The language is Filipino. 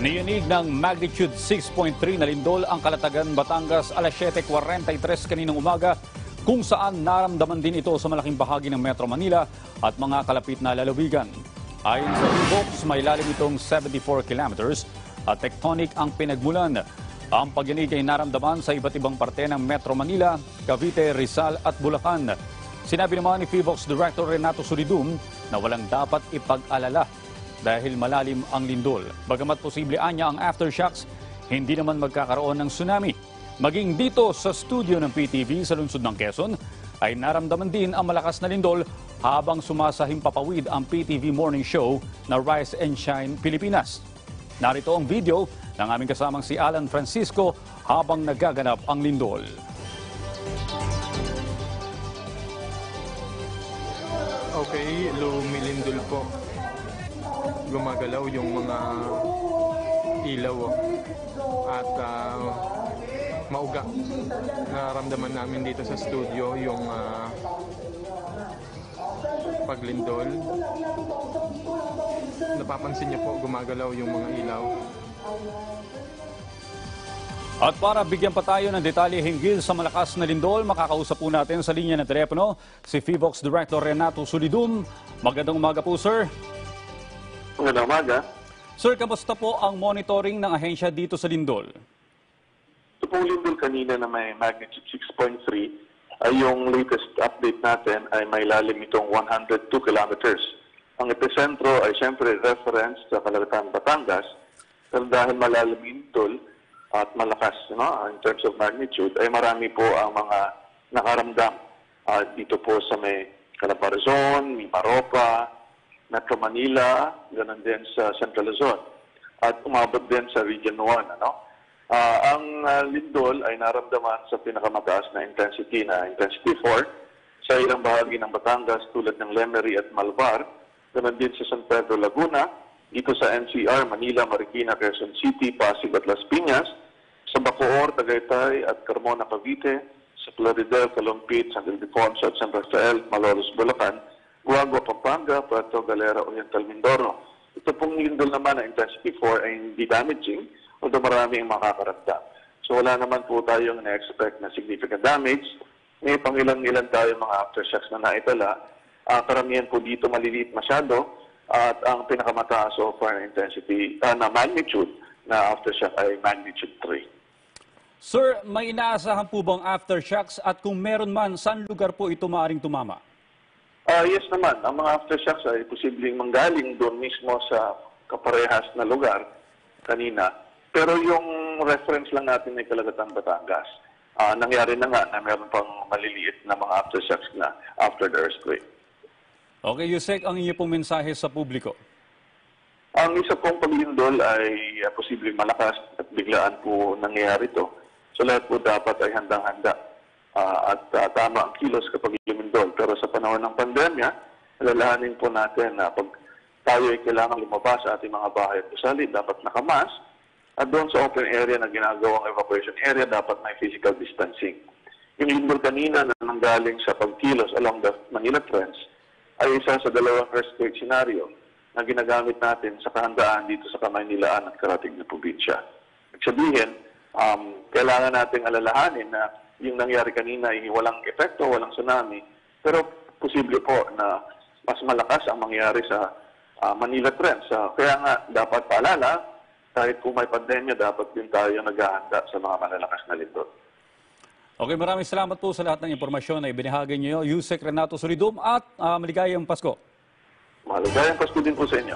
Niyanig ng magnitude 6.3 na lindol ang Kalatagan, Batangas alas 7:43 kaninang umaga, kung saan naramdaman din ito sa malaking bahagi ng Metro Manila at mga kalapit na lalawigan. Ayon sa PHIVOLCS, may lalim itong 74 kilometers at tectonic ang pinagmulan. Ang pagyanig ay naramdaman sa iba't ibang parte ng Metro Manila, Cavite, Rizal at Bulacan. Sinabi naman ni PHIVOLCS Director Renato Solidum na walang dapat ipag-alala dahil malalim ang lindol. Bagamat posible anya ang aftershocks, hindi naman magkakaroon ng tsunami. Maging dito sa studio ng PTV sa lungsod ng Quezon, ay naramdaman din ang malakas na lindol habang sumasahimpapawid ang PTV Morning Show na Rise and Shine Pilipinas. Narito ang video ng aming kasamang si Alan Francisco habang nagaganap ang lindol. Okay, lumilindol po. Gumagalaw yung mga ilaw at mauga. Naramdaman namin dito sa studio yung paglindol. Napapansin niyo po, gumagalaw yung mga ilaw. At para bigyan pa tayo ng detalye hinggil sa malakas na lindol, makakausap po natin sa linya ng telepono si PHIVOLCS Director Renato Solidum. Magandang umaga po, sir. Magandang umaga. Sir, kamusta po ang monitoring ng ahensya dito sa lindol? Ito pong lindol kanina na may magnitude 6.3, ay yung latest update natin ay may lalim itong 102 kilometers. Ang epicentro ay siyempre reference sa Kalatagan, Batangas, pero dahil malalim yung lindol at malakas in terms of magnitude, ay marami po ang mga nakaramdam dito po sa may Calabarzon, Mimaropa, Metro Manila, ganun din sa Central Luzon, at umabot din sa Region 1. Ang lindol ay naramdaman sa pinakamataas na intensity 4 sa ilang bahagi ng Batangas tulad ng Lemery at Malvar, ganun din sa San Pedro, Laguna, dito sa NCR, Manila, Marikina, Quezon City, Pasig at Las Piñas, sa Bacoor, Tagaytay at Carmona, Cavite, sa Plaridel, Calumpit, San Ildefonso at San Rafael, Malolos, Bulacan, Guagua, Pampanga, Puerto Galera, Oriental, Mindoro. Ito pong lindol naman na intensity 4 ay hindi damaging, although marami ang makakaramdam. So wala naman po tayong na-expect na significant damage. May pangilan-ilan tayo mga aftershocks na naitala. Karamihan po dito maliliit masyado at ang pinakamataas so far na intensity, na magnitude na aftershock ay magnitude 3. Sir, may inaasahan po bang aftershocks at kung meron man, saan lugar po ito maaaring tumama? Yes naman, ang mga aftershocks ay posibleng manggaling doon mismo sa kaparehas na lugar kanina. Pero yung reference lang natin ay Kalatagan, Batangas. Nangyari na nga na meron pang maliliit na mga aftershocks na after the earthquake. Okay, Yusek, ang inyo pong mensahe sa publiko? Ang isa pong paglindol ay posibleng malakas at biglaan po nangyayari ito. So lahat po dapat ay handang-handa at tama ang kilos kapag lumindol. Pero sa panahon ng pandemya, alalahanin po natin na pag tayo ay kailangan lumabas sa ating mga bahay at gusali, dapat nakamas. At doon sa open area na ginagawang evacuation area, dapat may physical distancing. Yung lindol kanina na nanggaling sa pagkilos along the Manila Trench ay isa sa dalawang earthquake scenario na ginagamit natin sa kahandaan dito sa Kamaynilaan at karating na probinsya. Sabihin, kailangan nating alalahanin na yung nangyari kanina ay walang epekto, walang tsunami, pero posible po na mas malakas ang mangyari sa Manila Trench. Kaya nga, dapat paalala, kahit kung may pandemya, dapat din tayo naghahanda sa mga malalakas na lindol. Okay, maraming salamat po sa lahat ng impormasyon na ibinahagi niyo, Yusek Renato Solidum, at maligayang Pasko. Maligayang Pasko din po sa inyo.